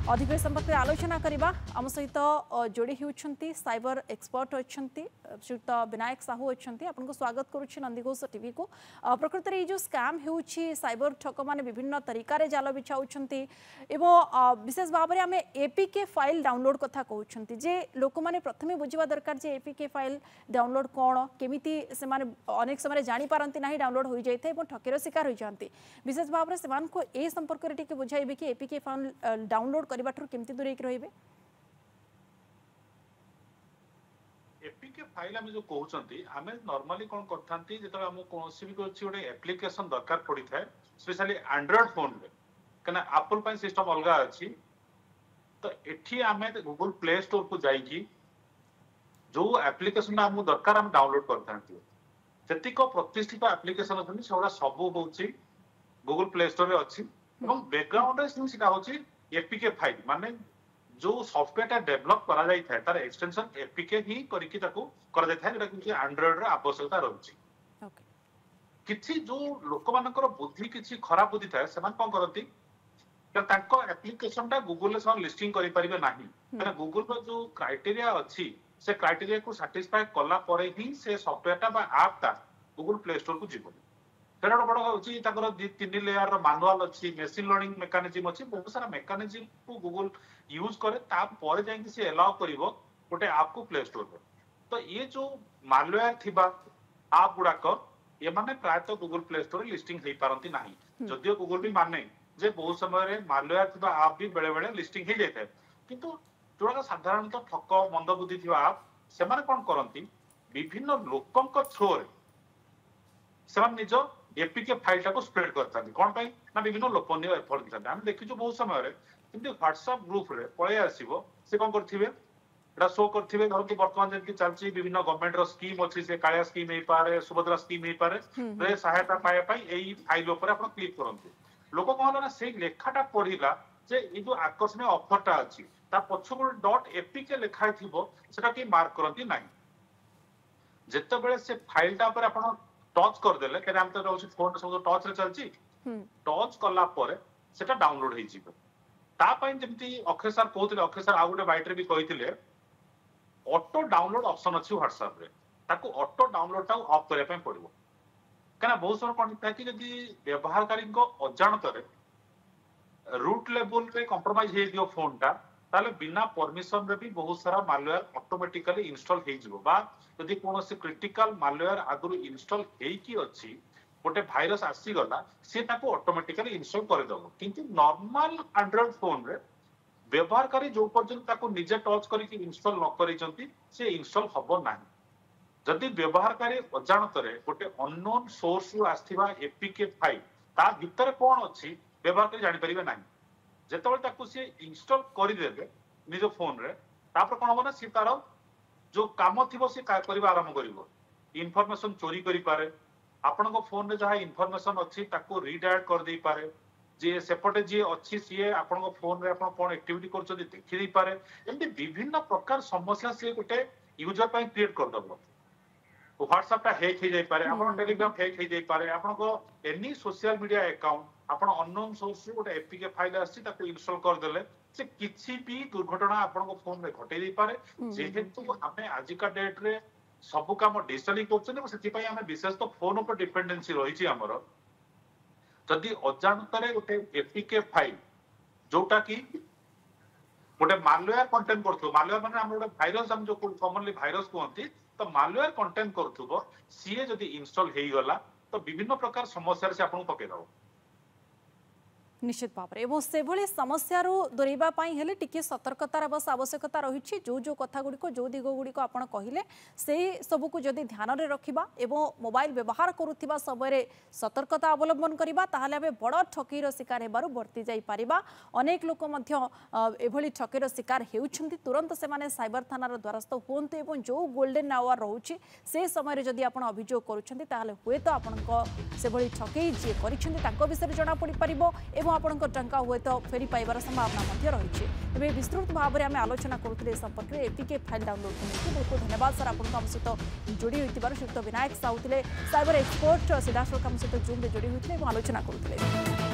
अधिक संपर्क में आलोचना करवा आम सहित जोड़ी होती साइबर एक्सपर्ट अच्छा श्रीयुक्त विनायक साहू अच्छा आपको स्वागत करुच्ची नंदीघोष टीवी को। प्रकृत में जो स्कैम हो साइबर ठक मैंने विभिन्न तरीका जाल बिछाऊँ विशेष भाव में आम एपीके फाइल डाउनलोड कथा कहते जे लोक मैंने प्रथम बुझा दरकार जे एपीके फाइल डाउनलोड कौन केमिति से अनेक समय जापारती ना डाउनलोड हो जाए ठकीर शिकार हो जाती विशेष भाव में से संपर्क में बुझाइबे कि एपीके फाइल डाउनलोड करबा केमती दूर रहिबे। एपीके फाइल आम जो कहते आम नॉर्मली कौन करथांती जेतबे हम कोनोसी भी गोटे एप्लिकेशन दरकार पड़ी थाए स्पेशली एंड्रॉइड फोन रे कना एप्पल पाई सिस्टम अलगा अछि तो एठी आम गूगल प्ले स्टोर को जाईकी जो एप्लिकेशन हम दरकार हम डाउनलोड करथांती जतिक प्रतिष्ठित एप्लिकेशन अछि सेडा सब होछि गूगल प्ले स्टोर रे अछि এবং बैकग्राउंड रे सेटा होछि एपीके फाइल माने जो सॉफ्टवेयर डेवलप करा जाय थाए तार एक्सटेंशन एपीके ही करिकि ताको करा जाय थाए जेटा कि एंड्रॉइड रे आवश्यकता रहउछि। ओके किछि जो लोक मानकर बुद्धि किछि खराब बुद्धि थाए समान कोन करती कि ताको एप्लिकेशन ता गूगल रे सन लिस्टिंग करि परिबे नाही माने गूगल रो जो क्राइटेरिया अछि से क्राइटेरिया को सैटिस्फाई कला परे ही से सॉफ्टवेयर ता बा ऐप ता गूगल प्ले स्टोर को जीवो तेरा बड़ होची ताकर 3 लेयर रो मैनुअल अछि मशीन लर्निंग मेकानिज्म अछि बहुत सारा मेकानिज्म को गूगल यूज करे ता परे जाई कि से अलाउ करिवो गोटे ऐप को प्ले स्टोर रे तो ये जो मालवेयर थिबा ऐप गुडा को ये माने प्रायतः गूगल प्ले स्टोर लिस्टिंग हेई पारंती नाही जदियो गूगल भी माने जे बहुत समय रे मालवेयर थिबा ऐप भी बेले बेले लिस्टिंग हे जाय किंतु जोडा साधारणतः ठक मंदबुद्धि थिबा ऐप से माने कोन करंती विभिन्न लोकंक थ्रो रे से निज एपीके फाइल टाको स्प्रेड करता कौन पाई ना विभिन्न लोकनीय एफर्ट दिखाते हम देखिछु बहुत समय रे किंतु व्हाट्सएप ग्रुप रे पळे आसीबो से कोन करथिबे एटा शो करथिबे धर कि वर्तमान जेंति चलछि विभिन्न गवर्नमेंट रो स्कीम अछि से कालिया स्कीम हे पारे सुभद्रा स्कीम हे पारे रे सहायता पाए पाई एई फाइल ऊपर आपण क्लिक करंतु लोक कहला ना से लेखाटा पढिला जे ई जो आकर्षणीय ऑफरटा अछि ता पछको .apk लेखा थिबो सेटा कि मार्क करंती नाही जेते बेले से फाइलटा ऊपर आपण टच कर देले के हम तो रहउछि फोन सब टच रे चलछि टच करला परे सेटा डाउनलोड हे जिवो ता पई जेमति अक्षय सर कहथिले अक्षय सर आ गुटे बाइट रे भी कहिथिले ऑटो डाउनलोड ऑप्शन अछि WhatsApp रे ताको ऑटो डाउनलोड ता ऑफ करे पई पड़िबो कना बहुत सारा कोन था कि यदि व्यवहारकारी को अजाणत रे रूट लेवल पे कंप्रोमाइज हे दियो फोन ता ताले बिना परमिशन रे भी बहुत सारा मालवेयर ऑटोमेटिकली इंस्टॉल हे जिवो बा यदि कोनोसी क्रिटिकल मालवेयर आगु इंस्टॉल हे की अछि गोटे भाइरस आसी गला से ताको ऑटोमेटिकली इंस्टॉल कर दबो किंतु नॉर्मल एंड्रॉइड फोन रे व्यवहारकारी जो पर्यंत ताको निजे टच करी कि इंस्टॉल न करी जंती से इंस्टॉल हबो नाही जदि व्यवहारकारी अजाणत रे गोटे अननोन सोर्स रु आस्थिबा एपीके फाइल ता भीतर कोन अछि व्यवहारकारी जानि परिबे नाही जेतबे ताको से इंस्टॉल करि देबे निज फोन रे तापर कोन होबो ना सी तार जो काम थिबो से का करबा आरंभ करिवो इन्फॉर्मेशन चोरी करि पारे आपन को फोन रे जहा इन्फॉर्मेशन अछि ताको रीडायरेक्ट कर देई पारे जे सेपटे जे अछि सिए आपन को फोन रे आपन कोन एक्टिविटी करछो देखि देई पारे एमि विभिन्न प्रकार समस्या से गोटे यूजर पई क्रिएट कर दबो व्हाट्सएप ता हैक हे जाई पारे आपन टेलीग्राम हैक हे जाई पारे आपन को एनी सोशल मीडिया अकाउंट आपन अननोन सोर्स रे गोटे एपीके फाइल आछि ताको इंस्टॉल कर देले से किछि भी दुर्घटना आपन को फोन रे घटै देई पारे जेहेतु हमें आज का डेट रे सब काम डिजिटली करछन सेति पई हमें विशेष तो फोन ऊपर डिपेंडेंसी रही छी हमर जदि अजाणतरे गोटे एपीके फाइल जोटा कि गोटे मालवेयर कंटेंट करथो मालवेयर माने हम गोटे वायरस हम जो कॉमनली वायरस कहंती तो मालवेयर कंटेंट करथुबो सीए जदि इंस्टॉल हेई गला तो विभिन्न प्रकार समस्या से आपन पके दबो निश्चित भाव में से भली समस्या दूरेबा हेले टिके सतर्कतार बस आवश्यकता रही जो जो कथा गुड़िक जो दिग गुड़िक आपड़ कहले से सबको जदि ध्यान में रखा एवं मोबाइल व्यवहार करुवा समय सतर्कता अवलंबन करवा ताहले आमे बड़ ठकीर शिकार हेबारु बर्ती जाई परिबा अनेक लोक एभली ठकीर शिकार हेउछंती तुरंत से माने साइबर थानार द्वारस्थ हुंतु एवं जो गोल्डन आवर रोचे से समय जदि आपण अभियोग करुछंती ताहले हुए तो आपनको से भली ठकई जे करिछंती तांको विषय जणा पड़ी परिबो एवं आपणकर टंका हुए तो फेरी पाइबार संभावना रही है। विस्तृत भाव में आम आलोचना करुले संपर्क में एपीके फाइल डाउनलोड करने बहुत बहुत धन्यवाद सर आपको आम सहित जोड़ी होती श्रीयुक्त विनायक साहू साइबर एक्सपर्ट सीधासल आम सहित जूम जोड़ी होते आलोचना करुले।